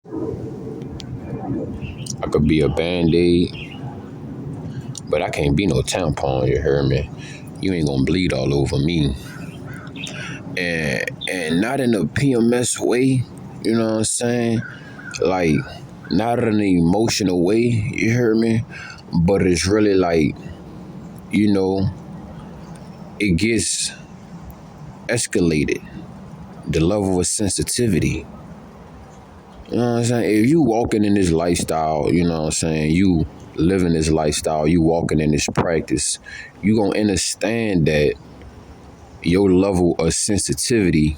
I could be a band-aid, but I can't be no tampon, you heard me? You ain't gonna bleed all over me. And not in a PMS way, you know what I'm saying? Like, not in an emotional way, you heard me? But it's really like, you know, it gets escalated. The level of sensitivity. You know what I'm saying? If you walking in this lifestyle, you know what I'm saying, you living this lifestyle, you walking in this practice, you gonna understand that your level of sensitivity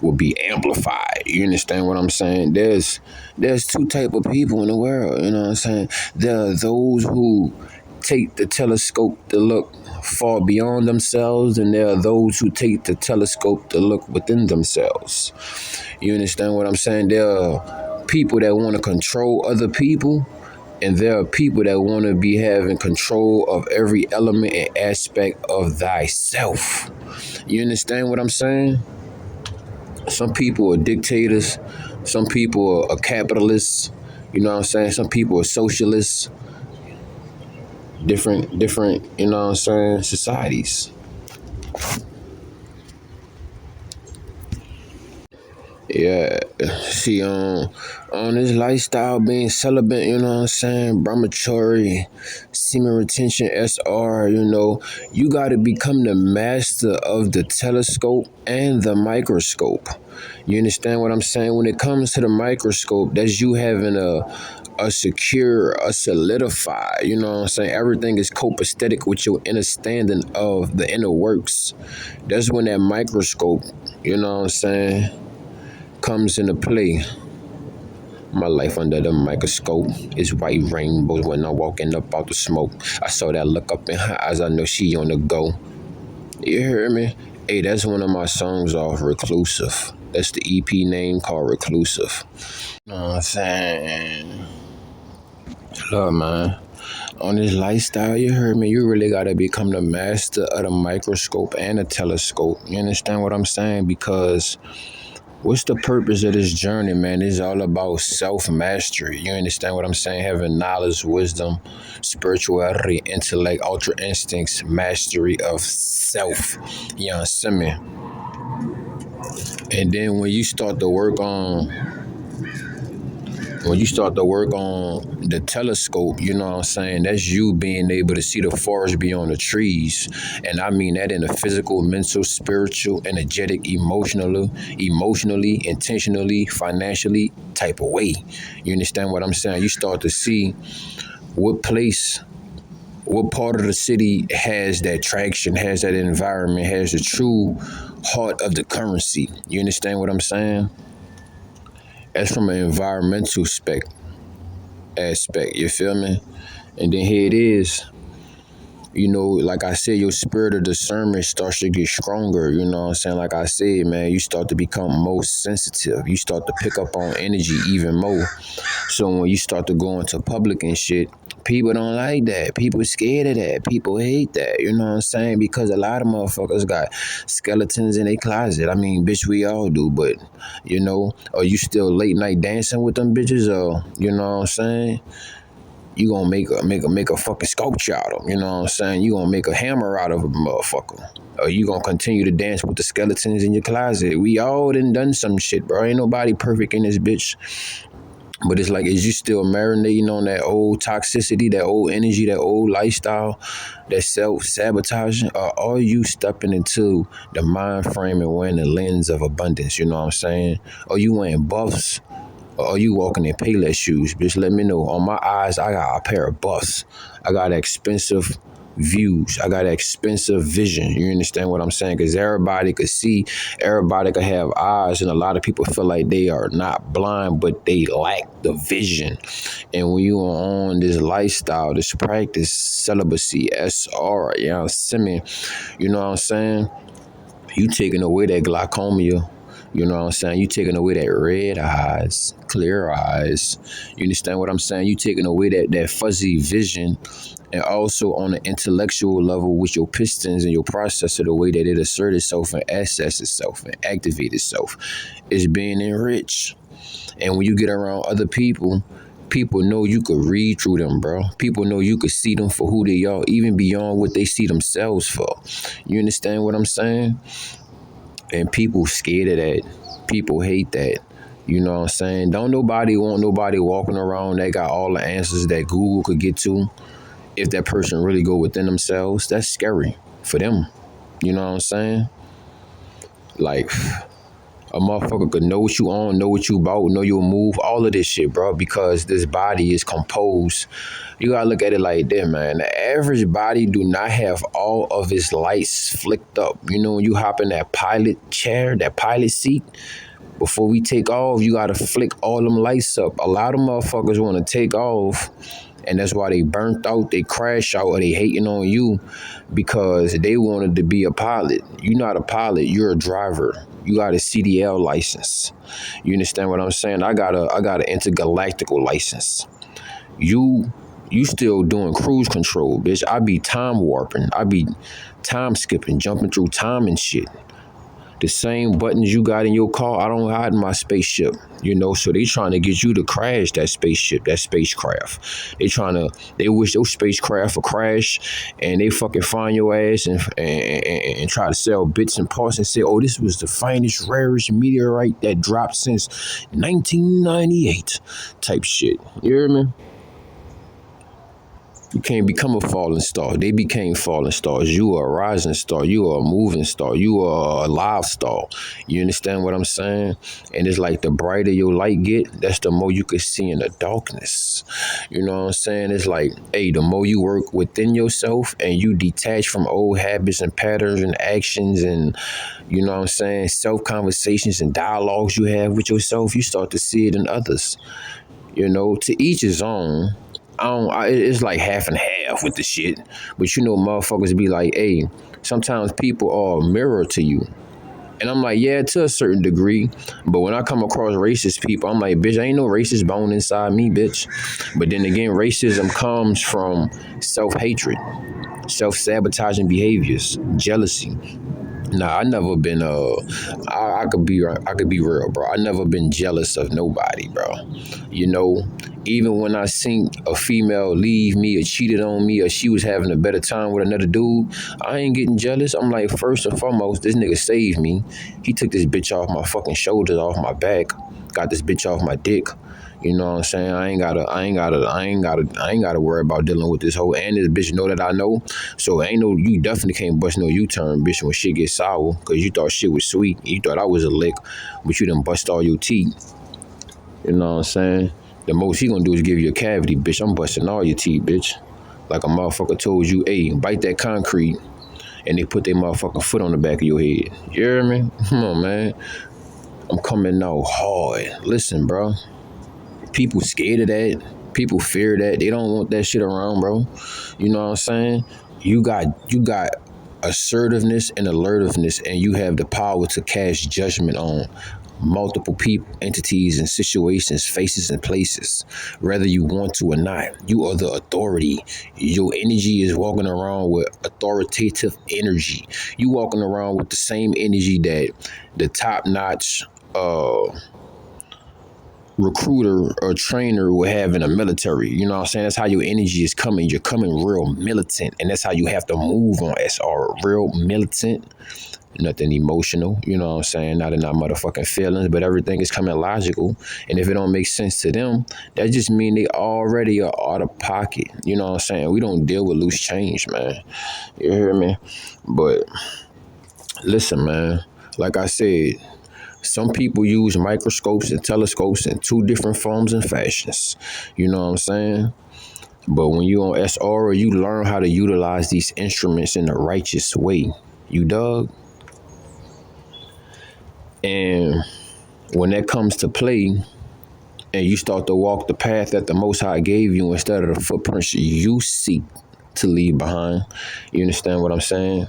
will be amplified. You understand what I'm saying? There's two type of people in the world, you know what I'm saying? There are those who take the telescope to look far beyond themselves, and there are those who take the telescope to look within themselves. You understand what I'm saying? There are people that want to control other people, and there are people that want to be having control of every element and aspect of thyself. You understand what I'm saying? Some people are dictators. Some people are capitalists. You know what I'm saying? Some people are socialists. Different, you know what I'm saying, societies. Yeah. See, on this lifestyle being celibate, you know what I'm saying, brahmachari, semen retention, SR, you gotta become the master of the telescope and the microscope. You understand what I'm saying? When it comes to the microscope, that's you having a secure, a solidify, you know what I'm saying? Everything is copacetic with your understanding of the inner works. That's when that microscope, you know what I'm saying, comes into play. My life under the microscope is white rainbows when I'm walking up out the smoke. I saw that look up in her eyes, I know she on the go. You hear me? Hey, that's one of my songs off Reclusive. That's the EP name called Reclusive. You know what I'm saying? Look, man. On this lifestyle, you heard me, you really gotta become the master of the microscope and the telescope. You understand what I'm saying? Because what's the purpose of this journey, man? It's all about self-mastery. You understand what I'm saying? Having knowledge, wisdom, spirituality, intellect, ultra instincts, mastery of self. You understand me? And then when you start to work on the telescope, you know what I'm saying? That's you being able to see the forest beyond the trees. And I mean that in a physical, mental, spiritual, energetic, emotionally, intentionally, financially type of way. You understand what I'm saying? You start to see what place, what part of the city has that traction, has that environment, has the true heart of the currency. You understand what I'm saying? That's from an environmental aspect, you feel me? And then here it is, like I said, your spirit of discernment starts to get stronger, you know what I'm saying? Like I said, man, you start to become more sensitive. You start to pick up on energy even more. So when you start to go into public and shit, people don't like that. People scared of that. People hate that, you know what I'm saying? Because a lot of motherfuckers got skeletons in their closet. I mean, bitch, we all do, but, are you still late night dancing with them bitches, or, you know what I'm saying? You gonna make a fucking sculpture out of them. You know what I'm saying? You gonna make a hammer out of a motherfucker. Or you gonna continue to dance with the skeletons in your closet. We all done some shit, bro. Ain't nobody perfect in this bitch. But it's like, is you still marinating on that old toxicity, that old energy, that old lifestyle, that self-sabotaging? Or are you stepping into the mind frame and wearing the lens of abundance? You know what I'm saying? Are you wearing buffs? Or are you walking in Payless shoes? Bitch, let me know. On my eyes, I got a pair of buffs. I got expensive views. I got expensive vision. You understand what I'm saying? Because everybody could see, everybody could have eyes, and a lot of people feel like they are not blind, but they lack the vision. And when you are on this lifestyle, this practice, celibacy, SR, you know what I'm saying? You taking away that glaucoma, you know what I'm saying? You taking away that red eyes, clear eyes. You understand what I'm saying? You taking away that fuzzy vision, and also on an intellectual level with your pistons and your processor, the way that it assert itself and access itself and activate itself is being enriched. And when you get around other people, people know you could read through them, bro. People know you could see them for who they are, even beyond what they see themselves for. You understand what I'm saying? And people scared of that. People hate that. You know what I'm saying? Don't nobody want nobody walking around that got all the answers that Google could get to. If that person really go within themselves, that's scary for them. You know what I'm saying? Like, a motherfucker could know what you on, know what you about, know your move, all of this shit, bro, because this body is composed. You gotta look at it like that, man. The average body do not have all of its lights flicked up. You know, when you hop in that pilot chair, that pilot seat, before we take off, you gotta flick all them lights up. A lot of motherfuckers wanna take off, and that's why they burnt out, they crash out, or they hating on you because they wanted to be a pilot. You're not a pilot, you're a driver. You got a CDL license. You understand what I'm saying? I got an intergalactical license. You still doing cruise control, bitch. I be time warping. I be time skipping, jumping through time and shit. The same buttons you got in your car, I don't hide in my spaceship. You know, so they trying to get you to crash that spaceship, that spacecraft. They wish your spacecraft would crash, and they fucking find your ass and try to sell bits and parts and say, oh, this was the finest, rarest meteorite that dropped since 1998 type shit. You hear me? You can't become a falling star. They became falling stars. You are a rising star. You are a moving star. You are a live star. You understand what I'm saying? And it's like the brighter your light get, that's the more you can see in the darkness. You know what I'm saying? It's like, hey, the more you work within yourself and you detach from old habits and patterns and actions and, you know what I'm saying, self-conversations and dialogues you have with yourself, you start to see it in others. You know, to each his own. It's like half and half with the shit. But you know, motherfuckers be like, hey, sometimes people are a mirror to you. And I'm like, yeah, to a certain degree. But when I come across racist people, I'm like, bitch, ain't no racist bone inside me, bitch. But then again, racism comes from self-hatred, self-sabotaging behaviors, jealousy. Nah, I never been I could be real, bro. I never been jealous of nobody, bro. You know, even when I seen a female leave me or cheated on me or she was having a better time with another dude, I ain't getting jealous. I'm like, first and foremost, this nigga saved me. He took this bitch off my fucking shoulders, off my back, got this bitch off my dick. You know what I'm saying? I ain't gotta worry about dealing with this whole, and this bitch know that I know. So you definitely can't bust no U-turn, bitch, when shit gets sour, cause you thought shit was sweet. You thought I was a lick, but you done bust all your teeth. You know what I'm saying? The most he gonna do is give you a cavity, bitch. I'm busting all your teeth, bitch. Like a motherfucker told you, hey, bite that concrete, and they put their motherfucking foot on the back of your head. You hear me? Come on, man. I'm coming out hard. Listen, bro. People scared of that. People fear that. They don't want that shit around, bro. You know what I'm saying? You got assertiveness and alertiveness, and you have the power to cast judgment on multiple people, entities, and situations, faces, and places, whether you want to or not. You are the authority. Your energy is walking around with authoritative energy. You walking around with the same energy that the top-notch recruiter or trainer will have in a military. You know what I'm saying? That's how your energy is coming. You're coming real militant, and that's how you have to move on SR. Real militant, nothing emotional. You know what I'm saying? Not in our motherfucking feelings, but everything is coming logical. And if it don't make sense to them, that just mean they already are out of pocket. You know what I'm saying? We don't deal with loose change, man. You hear me? But listen, man, like I said, some people use microscopes and telescopes in two different forms and fashions. You know what I'm saying? But when you on SR, you learn how to utilize these instruments in a righteous way. You dug? And when that comes to play, and you start to walk the path that the Most High gave you instead of the footprints you seek to leave behind, you understand what I'm saying?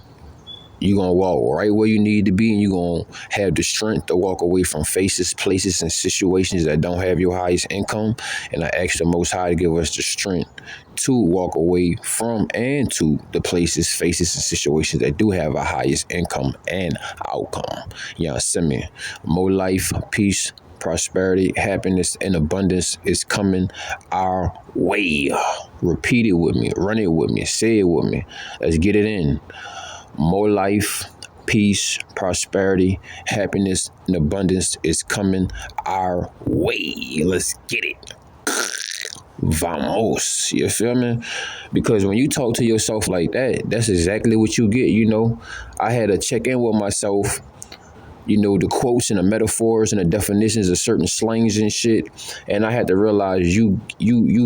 You're going to walk right where you need to be, and you're going to have the strength to walk away from faces, places, and situations that don't have your highest income. And I ask the Most High to give us the strength to walk away from and to the places, faces, and situations that do have our highest income and outcome. Y'all send me more life, peace, prosperity, happiness, and abundance is coming our way. Repeat it with me, run it with me, say it with me. Let's get it in. More life, peace, prosperity, happiness, and abundance is coming our way. Let's get it. Vamos. You feel me? Because when you talk to yourself like that, that's exactly what you get. I had to check in with myself, the quotes and the metaphors and the definitions of certain slangs and shit. And I had to realize you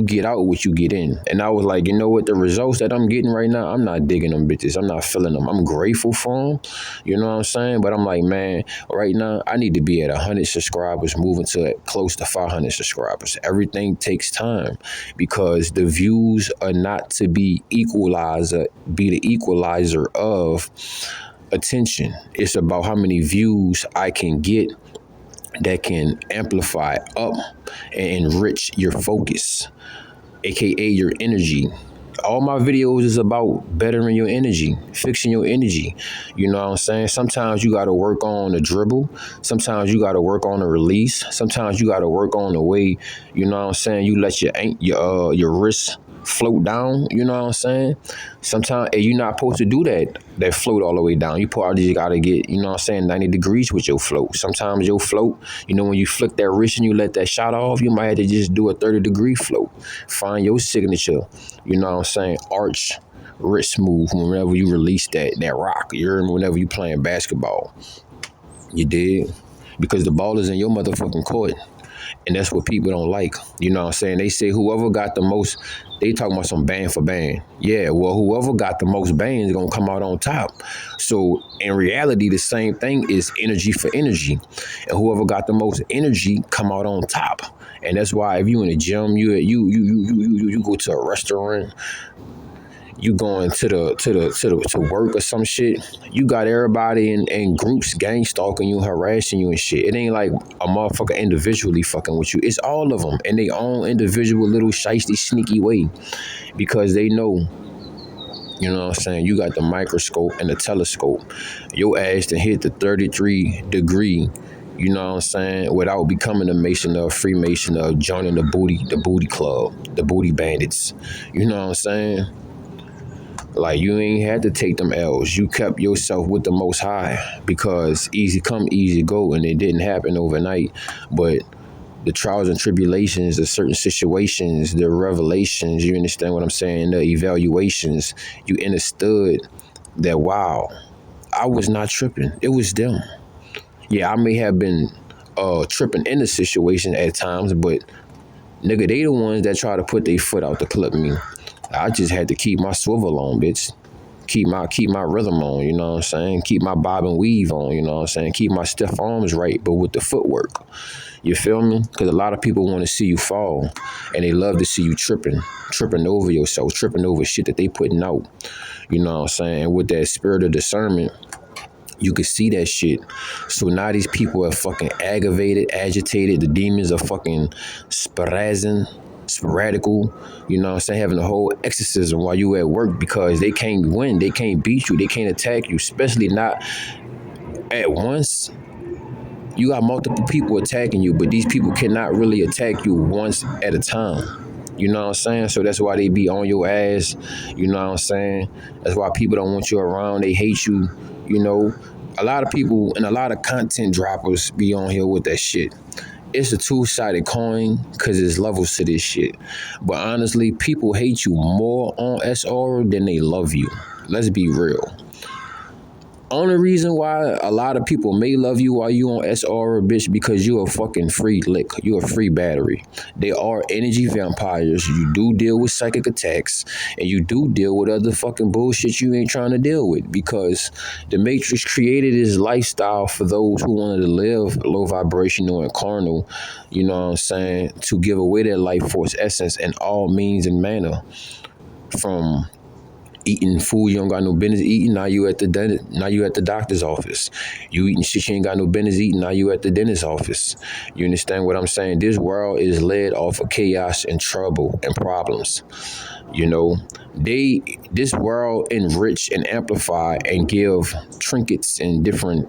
get out what you get in. And I was like, you know what, the results that I'm getting right now, I'm not digging them bitches. I'm not feeling them. I'm grateful for them. You know what I'm saying? But I'm like, man, right now I need to be at 100 subscribers, moving to close to 500 subscribers. Everything takes time because the views are not to be the equalizer of attention. It's about how many views I can get that can amplify up and enrich your focus, aka your energy. All my videos is about bettering your energy, fixing your energy. You know what I'm saying? Sometimes you got to work on the dribble. Sometimes you got to work on the release. Sometimes you got to work on the way, you know what I'm saying, you let your wrist float down, you know what I'm saying? Sometimes you're not supposed to do that float all the way down. You probably got to get, you know what I'm saying, 90 degrees with your float. Sometimes your float, when you flick that wrist and you let that shot off, you might have to just do a 30-degree float. Find your signature, you know what I'm saying, arch wrist move whenever you release that rock. Whenever you playing basketball. You dig? Because the ball is in your motherfucking court. And that's what people don't like. You know what I'm saying? They say whoever got the most, they talking about some band for band. Yeah, well, whoever got the most bands is going to come out on top. So in reality, the same thing is energy for energy. And whoever got the most energy come out on top. And that's why if you in a gym, you go to a restaurant, you going to work or some shit, you got everybody in groups gang stalking you, harassing you and shit. It ain't like a motherfucker individually fucking with you. It's all of them in their own individual little shiesty, sneaky way because they know, you know what I'm saying, you got the microscope and the telescope. Your ass to hit the 33 degree, you know what I'm saying, without becoming a Mason or a Freemason or joining the booty club, the booty bandits. You know what I'm saying? Like, you ain't had to take them L's. You kept yourself with the Most High because easy come, easy go, and it didn't happen overnight. But the trials and tribulations, the certain situations, the revelations, you understand what I'm saying, the evaluations, you understood that, wow, I was not tripping. It was them. Yeah, I may have been tripping in the situation at times, but nigga, they the ones that try to put their foot out to clip me. I just had to keep my swivel on, bitch. Keep my rhythm on, you know what I'm saying? Keep my bob and weave on, you know what I'm saying? Keep my stiff arms right, but with the footwork. You feel me? Because a lot of people want to see you fall, and they love to see you tripping over yourself, tripping over shit that they putting out. You know what I'm saying? And with that spirit of discernment, you can see that shit. So now these people are fucking aggravated, agitated. The demons are fucking sporadical, you know what I'm saying, having a whole exorcism while you at work because they can't win, they can't beat you, they can't attack you, especially not at once. You got multiple people attacking you, but these people cannot really attack you once at a time. You know what I'm saying? So that's why they be on your ass. You know what I'm saying? That's why people don't want you around. They hate you. You know, a lot of people and a lot of content droppers be on here with that shit. It's a two-sided coin because there's levels to this shit. But honestly, people hate you more on SR than they love you. Let's be real. Only reason why a lot of people may love you while you on SR, bitch, because you a fucking free lick. You a free battery. They are energy vampires. You do deal with psychic attacks, and you do deal with other fucking bullshit you ain't trying to deal with, because the Matrix created this lifestyle for those who wanted to live low vibrational and carnal, you know what I'm saying, to give away their life force essence in all means and manner. From eating food you don't got no business eating, now you at the dentist, now you at the doctor's office. You eating shit you ain't got no business eating, now you at the dentist's office. You understand what I'm saying? This world is led off of chaos and trouble and problems. You know, this world enrich and amplify and give trinkets and different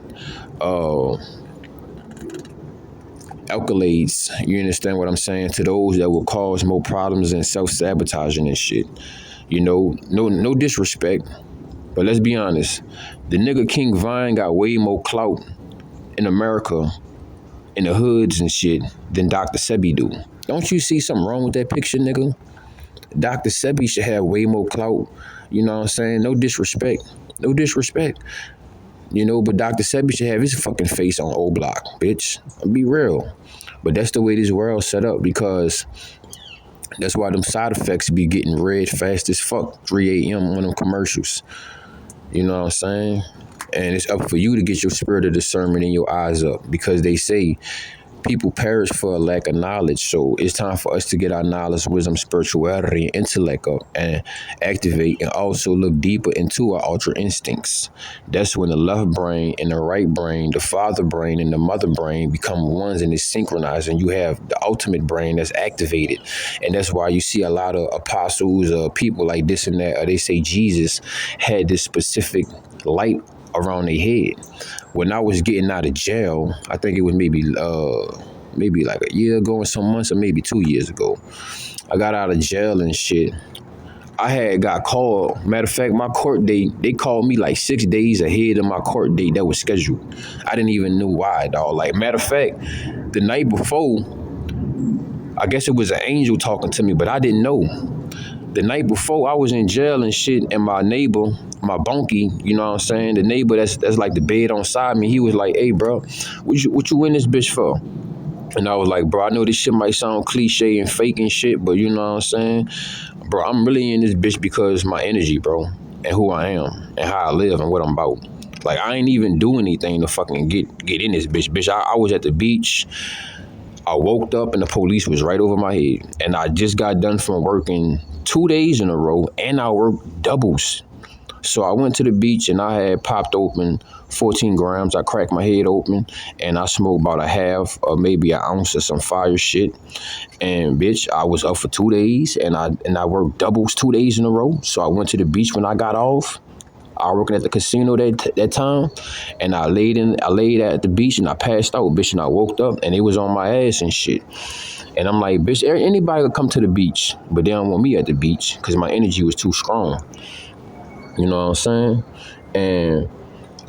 accolades, you understand what I'm saying, to those that will cause more problems and self-sabotaging and shit. You know, no disrespect, but let's be honest. The nigga King Vine got way more clout in America, in the hoods and shit, than Dr. Sebi do. Don't you see something wrong with that picture, nigga? Dr. Sebi should have way more clout. You know what I'm saying? No disrespect. No disrespect. You know, but Dr. Sebi should have his fucking face on O Block, bitch. Be real. But that's the way this world's set up, because that's why them side effects be getting red fast as fuck, 3 a.m. on them commercials. You know what I'm saying? And it's up for you to get your spirit of discernment and your eyes up, because they say people perish for a lack of knowledge. So it's time for us to get our knowledge, wisdom, spirituality, and intellect up and activate, and also look deeper into our ultra instincts. That's when the left brain and the right brain, the father brain and the mother brain become ones, and it's synchronized, and you have the ultimate brain that's activated. And that's why you see a lot of apostles or people like this and that, or they say Jesus had this specific light around their head. When I was getting out of jail, I think it was maybe like a year ago and some months, or maybe 2 years ago, I got out of jail and shit. I had got called. Matter of fact, my court date, they called me like 6 days ahead of my court date that was scheduled. I didn't even know why, dog. Like, matter of fact, the night before, I guess it was an angel talking to me, but I didn't know. The night before, I was in jail and shit, and my neighbor, my bunkie, you know what I'm saying, the neighbor that's like the bed on side me, he was like, "Hey, bro, what you in this bitch for?" And I was like, "Bro, I know this shit might sound cliche and fake and shit, but you know what I'm saying, bro, I'm really in this bitch because my energy, bro, and who I am, and how I live, and what I'm about. Like, I ain't even do anything to fucking get in this bitch. Bitch, I was at the beach. I woke up and the police was right over my head. And I just got done from working 2 days in a row, and I worked doubles. So I went to the beach and I had popped open 14 grams. I cracked my head open and I smoked about a half or maybe an ounce of some fire shit. And bitch, I was up for 2 days and I worked doubles 2 days in a row. So I went to the beach when I got off. I was working at the casino that time, and I laid at the beach and I passed out, bitch, and I woke up and it was on my ass and shit. And I'm like, bitch, anybody could come to the beach, but they don't want me at the beach because my energy was too strong. You know what I'm saying? And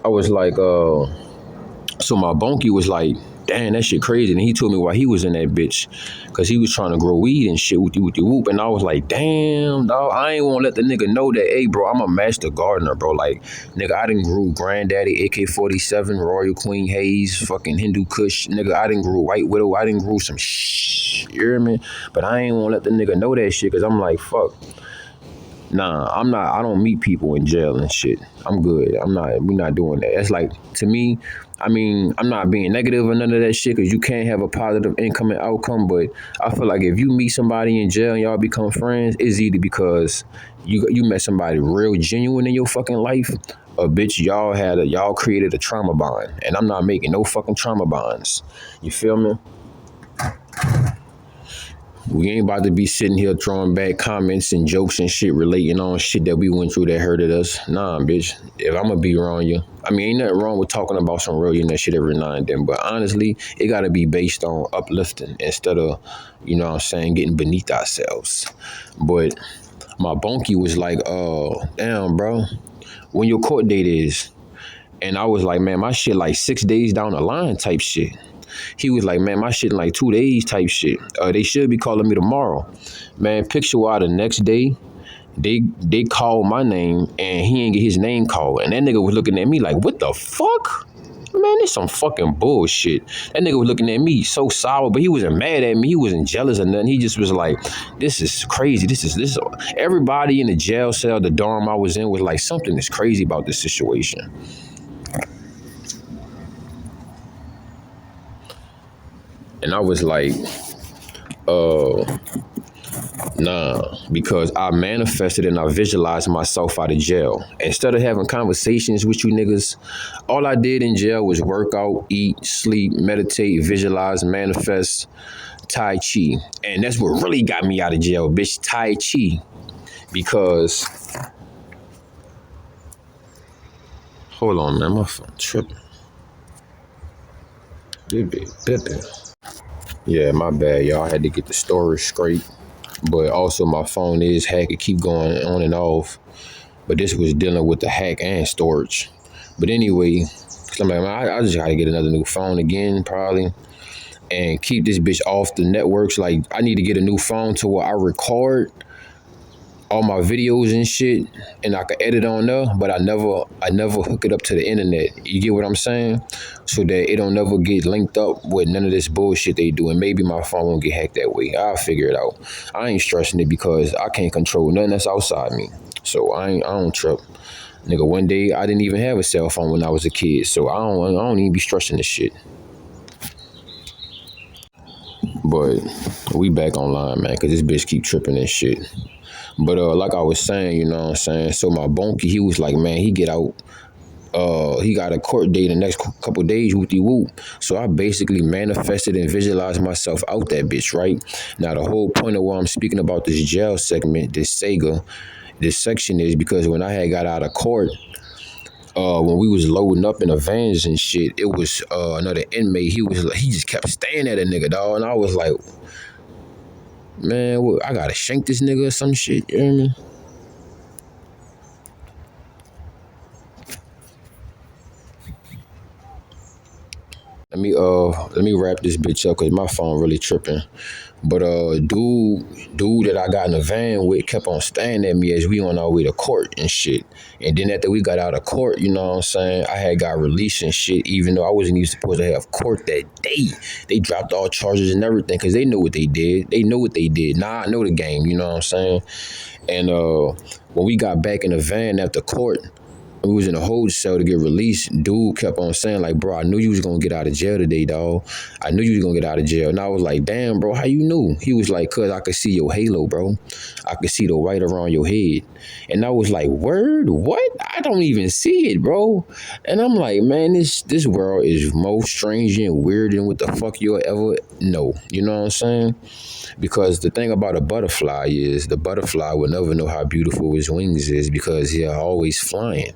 I was like, so my bunkie was like, damn, that shit crazy. And he told me why he was in that bitch, because he was trying to grow weed and shit with the whoop. And I was like, damn, dog, I ain't want to let the nigga know that, hey, bro, I'm a master gardener, bro. Like, nigga, I done grew Granddaddy, AK-47, Royal Queen Haze, fucking Hindu Kush. Nigga, I done grew White Widow. I done grew some shh, you hear me? But I ain't want to let the nigga know that shit, because I'm like, fuck. Nah, I don't meet people in jail and shit. I'm good. We're not doing that. That's like, to me, I mean, I'm not being negative or none of that shit, because you can't have a positive income and outcome, but I feel like if you meet somebody in jail and y'all become friends, it's either because you met somebody real genuine in your fucking life, or bitch, y'all created a trauma bond. And I'm not making no fucking trauma bonds. You feel me? We ain't about to be sitting here throwing back comments and jokes and shit relating on shit that we went through that hurted us. Nah, bitch. If I'm gonna be around you, I mean, ain't nothing wrong with talking about some real, shit every now and then. But honestly, it gotta be based on uplifting instead of, you know what I'm saying, getting beneath ourselves. But my bunkie was like, damn, bro, when your court date is? And I was like, man, my shit like 6 days down the line type shit. He was like, man, my shit in like 2 days type shit. They should be calling me tomorrow. Man, picture why the next day, they called my name and he ain't get his name called. And that nigga was looking at me like, what the fuck? Man, this some fucking bullshit. That nigga was looking at me so sour, but he wasn't mad at me. He wasn't jealous or nothing. He just was like, this is crazy. This. Everybody in the jail cell, the dorm I was in, was like, something is crazy about this situation. And I was like, nah, because I manifested and I visualized myself out of jail. Instead of having conversations with you niggas, all I did in jail was work out, eat, sleep, meditate, visualize, manifest, Tai Chi. And that's what really got me out of jail, bitch, Tai Chi. Because, hold on, man, my phone tripping. This bitch pipping. Yeah, my bad, y'all. I had to get the storage straight. But also my phone is hacked. It keep going on and off. But this was dealing with the hack and storage. But anyway, I'm like, man, I just gotta get another new phone again, probably. And keep this bitch off the networks. Like, I need to get a new phone to where I record all my videos and shit, and I can edit on there, but I never hook it up to the internet. You get what I'm saying? So that it don't never get linked up with none of this bullshit they do, and maybe my phone won't get hacked that way. I'll figure it out. I ain't stressing it because I can't control nothing that's outside me. So I don't trip. Nigga, one day I didn't even have a cell phone when I was a kid, so I don't even be stressing this shit. But we back online, man, cause this bitch keep tripping and shit. But like I was saying, you know what I'm saying? So my bonky, he was like, man, he get out. He got a court date the next couple days, whoopty whoop. So I basically manifested and visualized myself out that bitch, right? Now the whole point of why I'm speaking about this jail segment, this Sega, this section is because when I had got out of court, when we was loading up in the vans and shit, it was another inmate. He just kept staring at a nigga, dog, and I was like, man, what, I gotta shank this nigga or some shit. You know what I mean? Let me wrap this bitch up because my phone really tripping. But dude that I got in the van with kept on staring at me as we on our way to court and shit. And then after we got out of court, you know what I'm saying, I had got released and shit, even though I wasn't even supposed to have court that day. They dropped all charges and everything because they know what they did. They know what they did. Nah, I know the game, you know what I'm saying? And when we got back in the van after court, we was in a hold cell to get released. Dude kept on saying, like, bro, I knew you was gonna get out of jail today, dog. I knew you was gonna get out of jail. And I was like, damn, bro, how you knew? He was like, cause I could see your halo, bro. I could see the white around your head. And I was like, word? What? I don't even see it, bro. And I'm like, man, this world is more strange and weird than what the fuck you'll ever know. You know what I'm saying? Because the thing about a butterfly is the butterfly will never know how beautiful his wings is because he's always flying.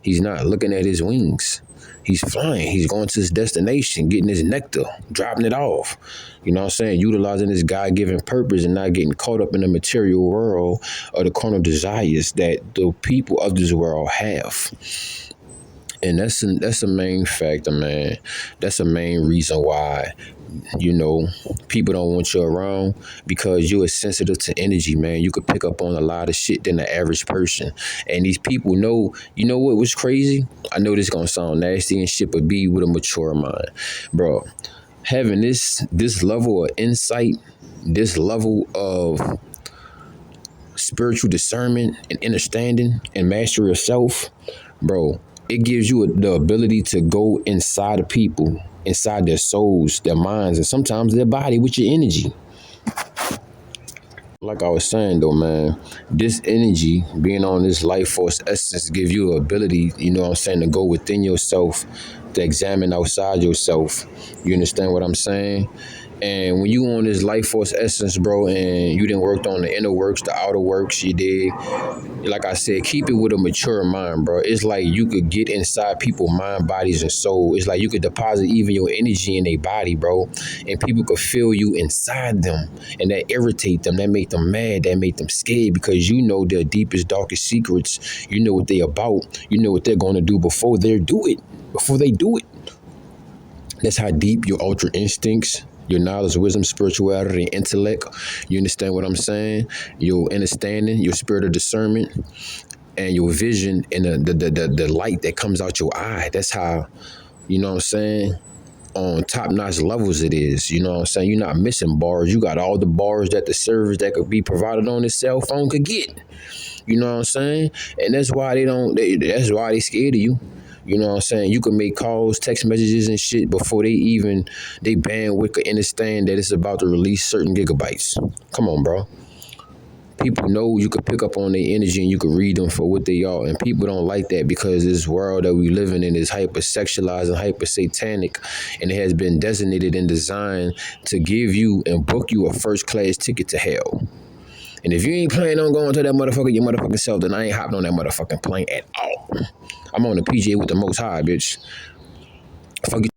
He's not looking at his wings. He's flying. He's going to his destination, getting his nectar, dropping it off. You know what I'm saying? Utilizing his God-given purpose and not getting caught up in the material world or the carnal desires that the people of this world have. And that's a main factor, man. That's a main reason why, you know, people don't want you around because you are sensitive to energy, man. You could pick up on a lot of shit than the average person. And these people know, you know what was crazy? I know this gonna sound nasty and shit, but be with a mature mind. Bro, having this level of insight, this level of spiritual discernment and understanding and mastery of self, bro, it gives you the ability to go inside of people, inside their souls, their minds, and sometimes their body with your energy. Like I was saying though, man, this energy being on this life force essence give you the ability, you know what I'm saying, to go within yourself, to examine outside yourself. You understand what I'm saying? And when you on this life force essence, bro, and you didn't worked on the inner works, the outer works, you did, like I said, keep it with a mature mind, bro. It's like you could get inside people's mind, bodies, and soul. It's like you could deposit even your energy in their body, bro, and people could feel you inside them, and that irritate them, that make them mad, that make them scared because you know their deepest, darkest secrets. You know what they about. You know what they're going to do before they do it. Before they do it. That's how deep your ultra instincts, your knowledge, wisdom, spirituality, intellect. You understand what I'm saying? Your understanding, your spirit of discernment, and your vision, and the light that comes out your eye. That's how, you know what I'm saying, on top-notch levels it is. You know what I'm saying? You're not missing bars. You got all the bars that the service that could be provided on this cell phone could get. You know what I'm saying? And that's why that's why they scared of you. You know what I'm saying? You can make calls, text messages and shit before they bandwidth could understand that it's about to release certain gigabytes. Come on, bro. People know you could pick up on their energy and you could read them for what they are. And people don't like that because this world that we living in is hyper-sexualized and hyper-satanic. And it has been designated and designed to give you and book you a first-class ticket to hell. And if you ain't planning on going to that motherfucker, your motherfucking self, then I ain't hopping on that motherfucking plane at all. I'm on the PJ with the Most High, bitch. Fuck you.